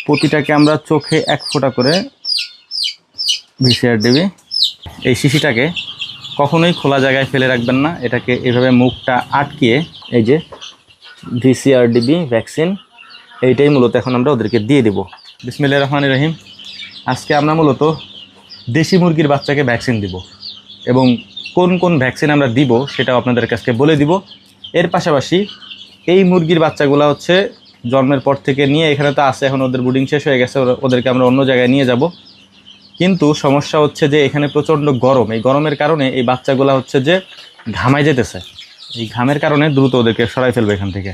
প্রতিটাকে আমরা চোখে 1 ফোঁটা করে ভিসিআর দিবি। এই শিশিটাকে কখনোই খোলা জায়গায় ফেলে রাখবেন না, এটাকে এভাবে মুখটা আটকিয়ে এই যে ভিসিআর দিবি ভ্যাকসিন, এইটাই মূলত এখন আমরা ওদেরকে দিয়ে দেব। বিসমিল্লাহির রহমানির রহিম। আজকে আমরা মূলত দেশি মুরগির বাচ্চাকে ভ্যাকসিন দিব এবং কোন কোন ভ্যাকসিন আমরা দিব সেটাও আপনাদের কাছে বলে দিব। এর পাশাপাশি এই মুরগির বাচ্চাগুলো হচ্ছে জন্মের পর থেকে নিয়ে এখানে তো আছে, এখন ওদের ব্রুডিং শেষ হয়ে গেছে, ওদেরকে আমরা অন্য জায়গায় নিয়ে যাব। কিন্তু সমস্যা হচ্ছে যে এখানে প্রচণ্ড গরম, এই গরমের কারণে এই বাচ্চাগুলো হচ্ছে যে ঘামায় যেতেছে, এই ঘামের কারণে দ্রুত ওদেরকে সরাই ফেলবে এখান থেকে।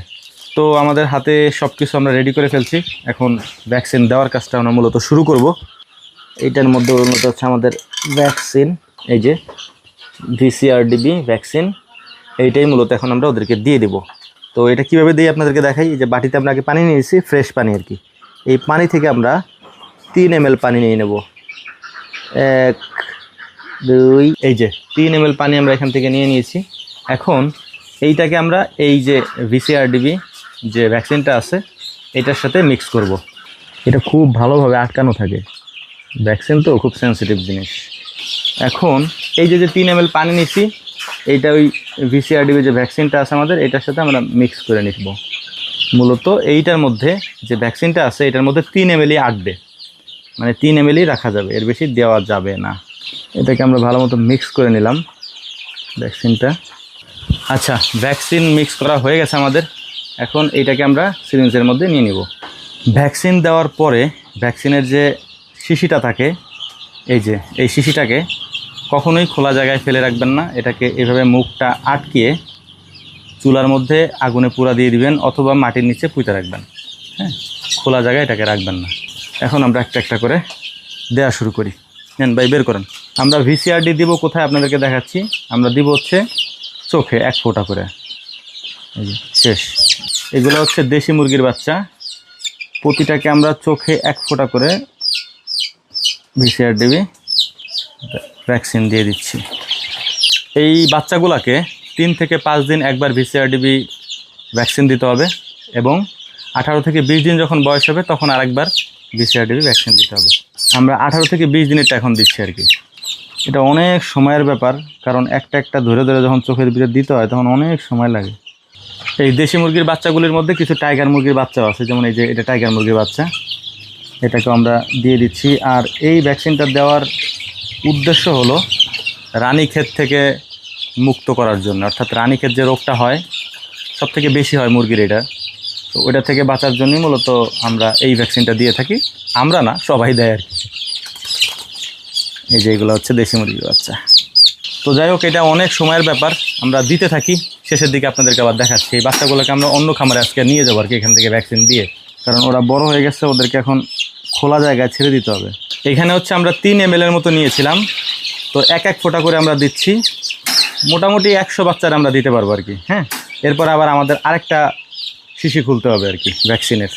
তো আমাদের হাতে সব কিছু আমরা রেডি করে ফেলছি, এখন ভ্যাকসিন দেওয়ার কাজটা আমরা মূলত শুরু করব। এইটার মধ্যে মূলত হচ্ছে আমাদের ভ্যাকসিন, এই যে ভিসিআরডিবি ভ্যাকসিন, এইটাই মূলত এখন আমরা ওদেরকে দিয়ে দেব। তো এটা কীভাবে দিই আপনাদেরকে দেখাই। এই যে বাটিতে আমরা আগে পানি নিয়েছি, ফ্রেশ পানি আর কি। এই পানি থেকে আমরা 3 ml পানি নিয়ে নেব। 1 2, এই যে 3 ml পানি আমরা এখান থেকে নিয়ে নিয়েছি। এখন এইটাকে আমরা এই যে ভিসিআরডিবি যে ভ্যাকসিনটা আছে এটার সাথে মিক্স করব। এটা খুব ভালোভাবে আটকানো থাকে, ভ্যাকসিন তো খুব সেন্সিটিভ জিনিস। এখন এই যে 3 ml পানি নিছি, এইটা ওই ভিসিআরডিবি যে ভ্যাকসিনটা আছে আমাদের এটার সাথে আমরা মিক্স করে নিব। মূলত এইটার মধ্যে যে ভ্যাকসিনটা আছে এটার মধ্যে 3 ml আটবে, মানে 3 ml রাখা যাবে, এর বেশি দেওয়া যাবে না। এটাকে আমরা ভালো মতো মিক্স করে নিলাম ভ্যাকসিনটা। আচ্ছা, ভ্যাকসিন মিক্স করা হয়ে গেছে আমাদের। এখন এইটাকে আমরা সিরিঞ্জের মধ্যে নিয়ে নিব। ভ্যাকসিন দেওয়ার পরে ভ্যাকসিনের যে শিশিটা থাকে, এই যে এই শিশিটাকে কখনোই খোলা জায়গায় ফেলে রাখবেন না, এটাকে এভাবে মুখটা আটকিয়ে চুলার মধ্যে আগুনে পুরা দিয়ে দিবেন অথবা মাটির নিচে পুঁতে রাখবেন। হ্যাঁ, খোলা জায়গায় এটাকে রাখবেন না। এখন আমরা একটা একটা করে দেওয়া শুরু করি। নেন ভাই, বের করেন। আমরা ভিসিআরডি দিব কোথায় আপনাদেরকে দেখাচ্ছি। আমরা দিব হচ্ছে চোখে 1 ফোঁটা করে, এই যে শেষ। এগুলো হচ্ছে দেশি মুরগির বাচ্চা, প্রতিটাকে আমরা চোখে 1 ফোঁটা করে ভিসিআরডি ভ্যাকসিন দিয়ে দিচ্ছি। এই বাচ্চাগুলোকে 3 থেকে 5 দিন একবার ভিসিআরডিবি ভ্যাকসিন দিতে হবে এবং 18 থেকে 20 দিন যখন বয়স হবে তখন আরেকবার ভিসিআরডিবি ভ্যাকসিন দিতে হবে। আমরা 18 থেকে 20 দিনেরটা এখন দিচ্ছি আর কি। এটা অনেক সময়ের ব্যাপার, কারণ একটা একটা ধরে ধরে যখন চোখের ভিতরে দিতে হয় তখন অনেক সময় লাগে। এই দেশি মুরগির বাচ্চাগুলির মধ্যে কিছু টাইগার মুরগির বাচ্চাও আছে, যেমন এই যে এটা টাইগার মুরগির বাচ্চা, এটাকেও আমরা দিয়ে দিচ্ছি। আর এই ভ্যাকসিনটা দেওয়ার উদ্দেশ্য হলো রানীক্ষেত থেকে মুক্ত করার জন্য, অর্থাৎ রানীক্ষেত যে রোগটা হয় সব থেকে বেশি হয় মুরগির, এটা তো ওইটা থেকে বাঁচার জন্যই মূলত আমরা এই ভ্যাকসিনটা দিয়ে থাকি। আমরা না, সবাই দেয় আর কি। এই যে এগুলো হচ্ছে দেশি মুরগির বাচ্চা। তো যাই হোক, এটা অনেক সময়ের ব্যাপার, আমরা দিতে থাকি। শেষের দিকে আপনাদেরকে আবার দেখাচ্ছি। এই বাচ্চাগুলোকে আমরা অন্য খামারে আজকে নিয়ে যাবো আর কি, এখান থেকে ভ্যাকসিন দিয়ে, কারণ ওরা বড় হয়ে গেছে, ওদেরকে এখন খোলা জায়গায় ছেড়ে দিতে হবে। এখানে হচ্ছে আমরা 3 ml এর মতো নিয়েছিলাম, তো 1 ফোঁটা করে আমরা দিচ্ছি। মোটামুটি 100 বাচ্চার আমরা দিতে পারবো আর কি। হ্যাঁ, এরপর আবার আমাদের আরেকটা শিশি খুলতে হবে আর কি ভ্যাকসিনের।